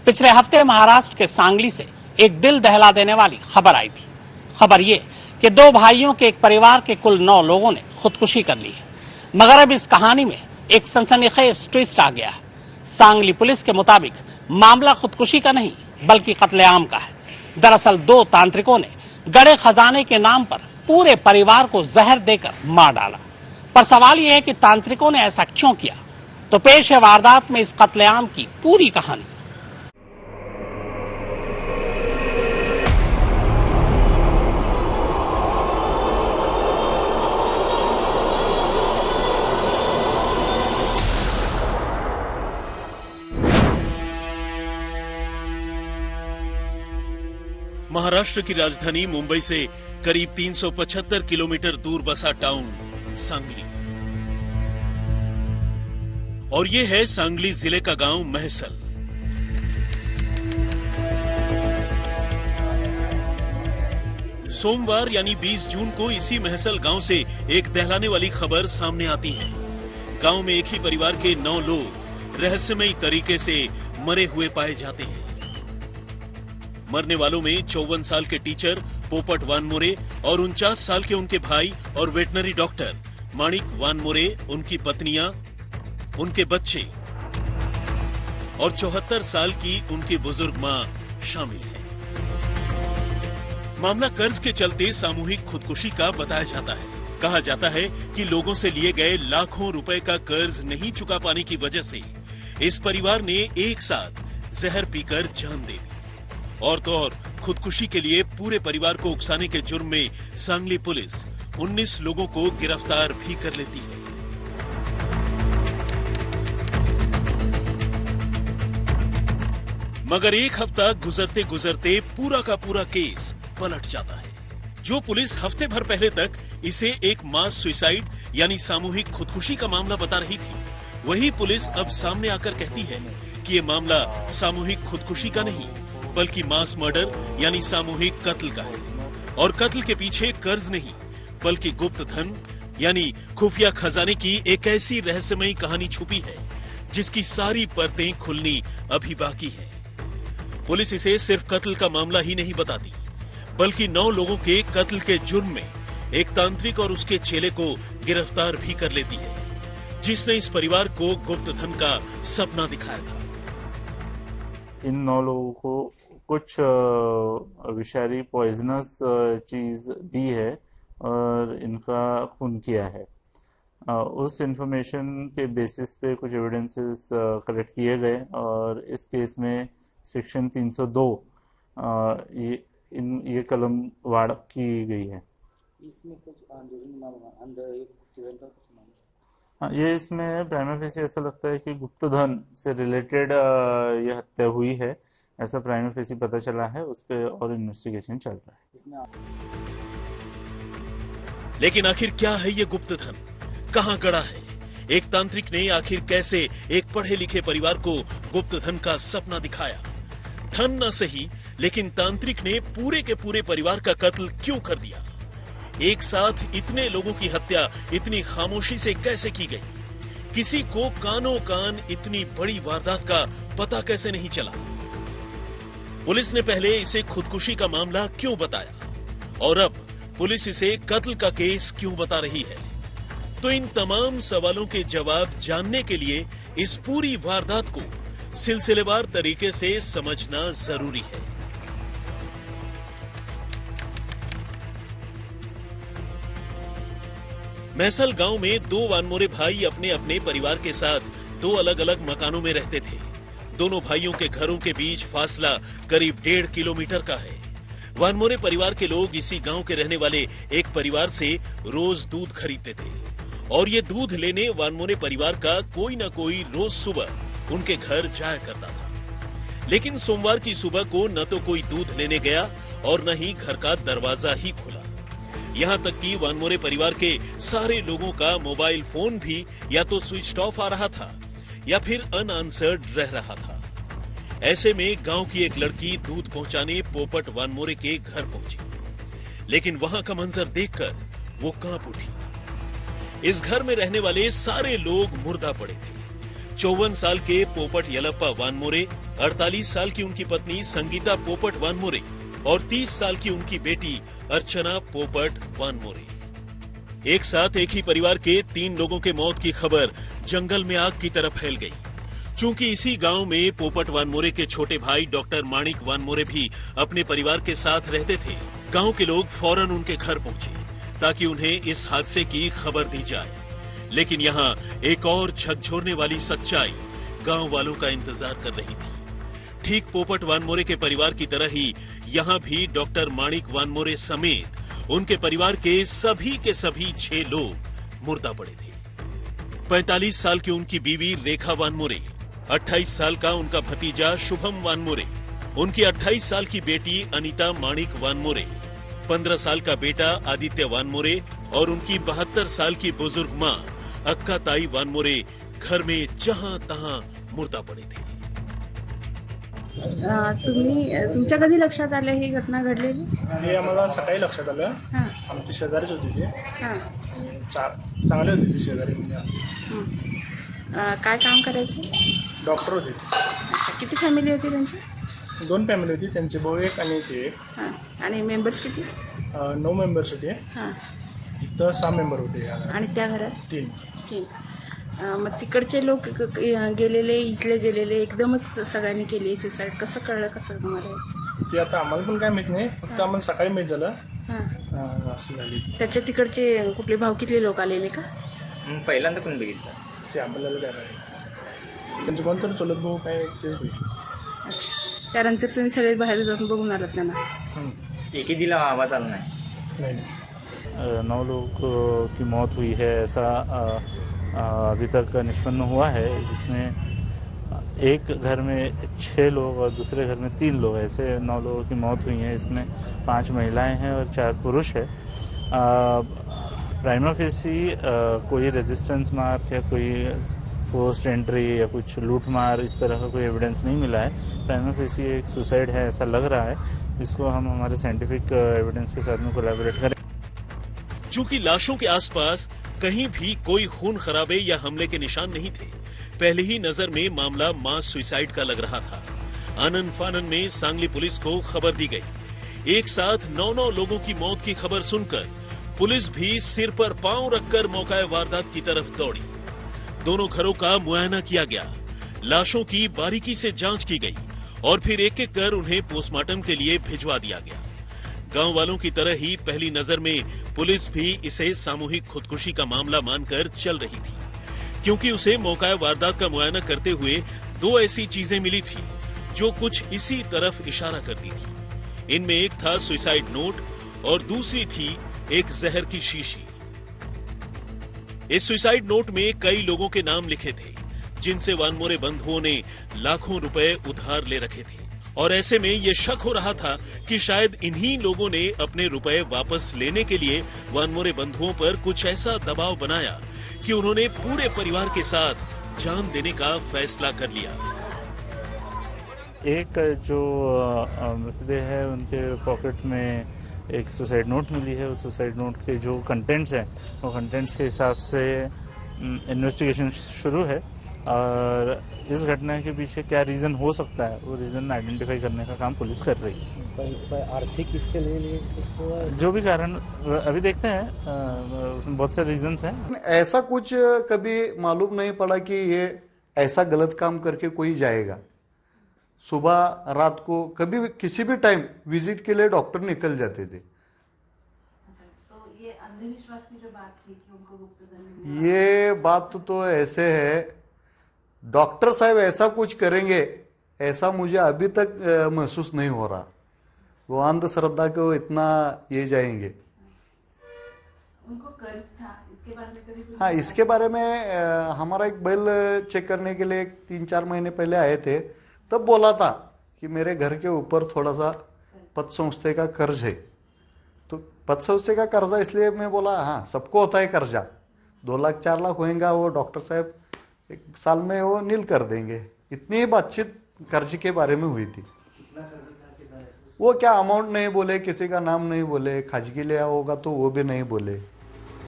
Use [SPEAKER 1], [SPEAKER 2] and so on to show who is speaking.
[SPEAKER 1] पिछले हफ्ते महाराष्ट्र के सांगली से एक दिल दहला देने वाली खबर आई थी। खबर ये कि दो भाइयों के एक परिवार के कुल 9 लोगों ने खुदकुशी कर ली है। मगर अब इस कहानी में एक सनसनीखेज ट्विस्ट आ गया है। सांगली पुलिस के मुताबिक मामला खुदकुशी का नहीं बल्कि कत्लेआम का है। दरअसल 2 तांत्रिकों ने गड़े खजाने के नाम पर पूरे परिवार को जहर देकर मार डाला। पर सवाल यह है कि तांत्रिकों ने ऐसा क्यों किया। तो पेश है वारदात में इस कत्लेआम की पूरी कहानी।
[SPEAKER 2] महाराष्ट्र की राजधानी मुंबई से करीब 375 किलोमीटर दूर बसा टाउन सांगली, और ये है सांगली जिले का गांव महसल। सोमवार यानी 20 जून को इसी महसल गांव से एक दहलाने वाली खबर सामने आती है। गांव में एक ही परिवार के 9 लोग रहस्यमयी तरीके से मरे हुए पाए जाते हैं। मरने वालों में 54 साल के टीचर पोपट वानमोरे और 49 साल के उनके भाई और वेटनरी डॉक्टर माणिक वानमोरे, उनकी पत्नियां, उनके बच्चे और 74 साल की उनकी बुजुर्ग मां शामिल है। मामला कर्ज के चलते सामूहिक खुदकुशी का बताया जाता है। कहा जाता है कि लोगों से लिए गए लाखों रुपए का कर्ज नहीं चुका पाने की वजह से इस परिवार ने एक साथ जहर पीकर जान दे दी। और तो और खुदकुशी के लिए पूरे परिवार को उकसाने के जुर्म में सांगली पुलिस 19 लोगों को गिरफ्तार भी कर लेती है। मगर एक हफ्ता गुजरते गुजरते पूरा का पूरा केस पलट जाता है। जो पुलिस हफ्ते भर पहले तक इसे एक मास सुसाइड यानी सामूहिक खुदकुशी का मामला बता रही थी, वही पुलिस अब सामने आकर कहती है कि ये मामला सामूहिक खुदकुशी का नहीं बल्कि मास मर्डर यानी सामूहिक कत्ल का है। और कत्ल के पीछे कर्ज नहीं बल्कि गुप्त धन यानी खुफिया खजाने की एक ऐसी रहस्यमयी कहानी छुपी है जिसकी सारी परतें खुलनी अभी बाकी है। पुलिस इसे सिर्फ कत्ल का मामला ही नहीं बताती बल्कि 9 लोगों के कत्ल के जुर्म में एक तांत्रिक और उसके चेले को गिरफ्तार भी कर लेती है, जिसने इस परिवार को गुप्त धन का सपना दिखाया था।
[SPEAKER 3] इन 9 लोगों को कुछ विषैली पॉइजनस चीज दी है और इनका खून किया है। उस इंफॉर्मेशन के बेसिस पे कुछ एविडेंसेस कलेक्ट किए गए और इस केस में सेक्शन 302 ये कलम वाड़ की गई है।
[SPEAKER 4] इसमें कुछ
[SPEAKER 3] हाँ, ये इसमें प्राइमा फेसी ऐसा लगता है कि गुप्त धन से रिलेटेड ये हत्या हुई है, ऐसा प्राइमा फेसी पता चला है। उस पर और इन्वेस्टिगेशन चल रहा है।
[SPEAKER 2] लेकिन आखिर क्या है ये गुप्त धन, कहां गड़ा है? एक तांत्रिक ने आखिर कैसे एक पढ़े लिखे परिवार को गुप्त धन का सपना दिखाया? धन न सही, लेकिन तांत्रिक ने पूरे के पूरे परिवार का कत्ल क्यों कर दिया? एक साथ इतने लोगों की हत्या इतनी खामोशी से कैसे की गई? किसी को कानों कान इतनी बड़ी वारदात का पता कैसे नहीं चला? पुलिस ने पहले इसे खुदकुशी का मामला क्यों बताया और अब पुलिस इसे कत्ल का केस क्यों बता रही है? तो इन तमाम सवालों के जवाब जानने के लिए इस पूरी वारदात को सिलसिलेवार तरीके से समझना जरूरी है। महसल गांव में 2 वानमोरे भाई अपने अपने परिवार के साथ 2 अलग अलग मकानों में रहते थे। दोनों भाइयों के घरों के बीच फासला करीब 1.5 किलोमीटर का है। वानमोरे परिवार के लोग इसी गांव के रहने वाले एक परिवार से रोज दूध खरीदते थे और ये दूध लेने वानमोरे परिवार का कोई न कोई रोज सुबह उनके घर जाया करता था। लेकिन सोमवार की सुबह को न तो कोई दूध लेने गया और न ही घर का दरवाजा ही खुला। यहाँ तक कि वानमोरे परिवार के सारे लोगों का मोबाइल फोन भी या तो स्विच ऑफ आ रहा था या फिर अनआंसर्ड रह रहा था। ऐसे में गांव की एक लड़की दूध पहुंचाने पोपट वानमोरे के घर पहुंची, लेकिन वहां का मंजर देखकर वो कांप उठी। इस घर में रहने वाले सारे लोग मुर्दा पड़े थे। 54 साल के पोपट यलप्पा वानमोरे, 48 साल की उनकी पत्नी संगीता पोपट वानमोरे और 30 साल की उनकी बेटी अर्चना पोपट वानमोरे। एक साथ एक ही परिवार के 3 लोगों के मौत की खबर जंगल में आग की तरह फैल गई। चूंकि इसी गांव में पोपट वानमोरे के छोटे भाई डॉक्टर माणिक वानमोरे भी अपने परिवार के साथ रहते थे, गांव के लोग फौरन उनके घर पहुंचे ताकि उन्हें इस हादसे की खबर दी जाए। लेकिन यहाँ एक और झकझोरने वाली सच्चाई गांव वालों का इंतजार कर रही थी। ठीक पोपट वानमोरे के परिवार की तरह ही यहाँ भी डॉक्टर माणिक वानमोरे समेत उनके परिवार के सभी 6 लोग मुर्दा पड़े थे। 45 साल की उनकी बीवी रेखा वानमोरे, 28 साल का उनका भतीजा शुभम वानमोरे, उनकी 28 साल की बेटी अनीता माणिक वानमोरे, 15 साल का बेटा आदित्य वानमोरे और उनकी 72 साल की बुजुर्ग माँ अक्का ताई वानमोरे घर में जहां तहां मुर्दा पड़े थे।
[SPEAKER 4] तुमच्या कधी लक्षात आलं ही घटना घडलेली?
[SPEAKER 5] हे आम्हाला सकाळी लक्षात आलं.
[SPEAKER 4] हां
[SPEAKER 5] आमची शेजारीच होती ते.
[SPEAKER 4] हां
[SPEAKER 5] चांगले होते ते शेजारी म्हणजे.
[SPEAKER 4] काय काम करायचे?
[SPEAKER 5] डॉक्टर होते.
[SPEAKER 4] अच्छा, किती फॅमिली होती त्यांची?
[SPEAKER 5] 2 फॅमिली होती, त्यांचे भाऊ एक आणि ते एक.
[SPEAKER 4] हां आणि मेंबर्स किती?
[SPEAKER 5] 9 मेंबर्स होते.
[SPEAKER 4] हां
[SPEAKER 5] इथं 6 मेंबर होते.
[SPEAKER 4] आणि त्या घरात
[SPEAKER 5] 3.
[SPEAKER 4] मग तिकडचे लोक गेलेले, इथले गेलेले एकदमच सगळ्यांनी केली सुसाईड, कसं कळलं कसं तुम्हाला?
[SPEAKER 5] ते आता आम्हाला पण काय माहित नाही, फक्त आम्हाला सकाळी माहित झालं.
[SPEAKER 4] हां
[SPEAKER 5] असं झाली.
[SPEAKER 4] त्याच्या तिकडचे कुठले भावकीतले लोक आलेले का?
[SPEAKER 6] पहिल्यांदा पण बघितलं
[SPEAKER 5] ते आपल्याला काय नाही. त्यांचं कोणतरी चलत भाऊ काय तेच होईल.
[SPEAKER 4] अच्छा, त्यानंतर तुम्ही सगळे बाहेर जाऊन बघून आलात त्यांना?
[SPEAKER 6] एकही दिला आवाज आला नाही.
[SPEAKER 5] नाही
[SPEAKER 3] 9 लोगों की मौत हुई है, ऐसा अभी तक निष्पन्न हुआ है। इसमें एक घर में 6 लोग और दूसरे घर में 3 लोग, ऐसे 9 लोगों की मौत हुई है। इसमें 5 महिलाएं हैं और 4 पुरुष है। प्राइमा फेसी कोई रेजिस्टेंस मार्क या कोई फोर्स्ड एंट्री या कुछ लूट मार इस तरह का कोई एविडेंस नहीं मिला है। प्राइमा फेसी एक सुसाइड है ऐसा लग रहा है। इसको हम हमारे साइंटिफिक एविडेंस के साथ में कोलैबोरेट करें।
[SPEAKER 2] चूंकि लाशों के आसपास कहीं भी कोई खून खराबे या हमले के निशान नहीं थे, पहले ही नजर में मामला मास सुसाइड का लग रहा था। आनन फानन में सांगली पुलिस को खबर दी गई। एक साथ 9 लोगों की मौत की खबर सुनकर पुलिस भी सिर पर पांव रखकर मौका वारदात की तरफ दौड़ी। दोनों घरों का मुआयना किया गया, लाशों की बारीकी से जांच की गई और फिर एक एक कर उन्हें पोस्टमार्टम के लिए भिजवा दिया गया। गांव वालों की तरह ही पहली नजर में पुलिस भी इसे सामूहिक खुदकुशी का मामला मानकर चल रही थी, क्योंकि उसे मौका वारदात का मुआयना करते हुए 2 ऐसी चीजें मिली थी जो कुछ इसी तरफ इशारा करती थी। इनमें एक था सुसाइड नोट और दूसरी थी एक जहर की शीशी। इस सुसाइड नोट में कई लोगों के नाम लिखे थे जिनसे वानमोरे बंधुओं ने लाखों रुपए उधार ले रखे थे, और ऐसे में ये शक हो रहा था कि शायद इन्हीं लोगों ने अपने रुपए वापस लेने के लिए वानमोरे बंधुओं पर कुछ ऐसा दबाव बनाया कि उन्होंने पूरे परिवार के साथ जान देने का फैसला कर लिया।
[SPEAKER 3] एक जो मृतदेह है उनके पॉकेट में एक सुसाइड नोट मिली है। उस सुसाइड नोट के जो कंटेंट्स हैं वो कंटेंट्स के हिसाब से इन्वेस्टिगेशन शुरू है, और इस घटना के पीछे क्या रीज़न हो सकता है वो रीज़न आइडेंटिफाई करने का काम पुलिस कर रही है।
[SPEAKER 7] आर्थिक इसके लिए
[SPEAKER 3] जो भी कारण अभी देखते हैं, उसमें बहुत से रीजंस हैं।
[SPEAKER 8] ऐसा कुछ कभी मालूम नहीं पड़ा कि ये ऐसा गलत काम करके कोई जाएगा। सुबह रात को कभी भी किसी भी टाइम विजिट के लिए डॉक्टर निकल जाते थे।
[SPEAKER 4] तो ये अंधविश्वास की जो बात थी कि उनको गुप्तधन,
[SPEAKER 8] ये बात तो ऐसे है, डॉक्टर साहब ऐसा कुछ करेंगे ऐसा मुझे अभी तक महसूस नहीं हो रहा। वो अंधश्रद्धा को इतना ये जाएंगे।
[SPEAKER 4] उनको कर्ज था, इसके बारे में कभी?
[SPEAKER 8] हाँ, इसके बारे में हमारा एक बैल चेक करने के लिए 3-4 महीने पहले आए थे, तब बोला था कि मेरे घर के ऊपर थोड़ा सा पतसंस्थे का कर्ज है। तो पतसंस्थे का कर्जा इसलिए मैं बोला हाँ सबको होता है कर्जा, 2 लाख 4 लाख होएगा वो डॉक्टर साहब 1 साल में वो नील कर देंगे। इतनी ही बातचीत कर्ज के बारे में हुई थी। वो क्या अमाउंट नहीं बोले, किसी का नाम नहीं बोले, खाजगी लिया होगा तो वो भी नहीं बोले।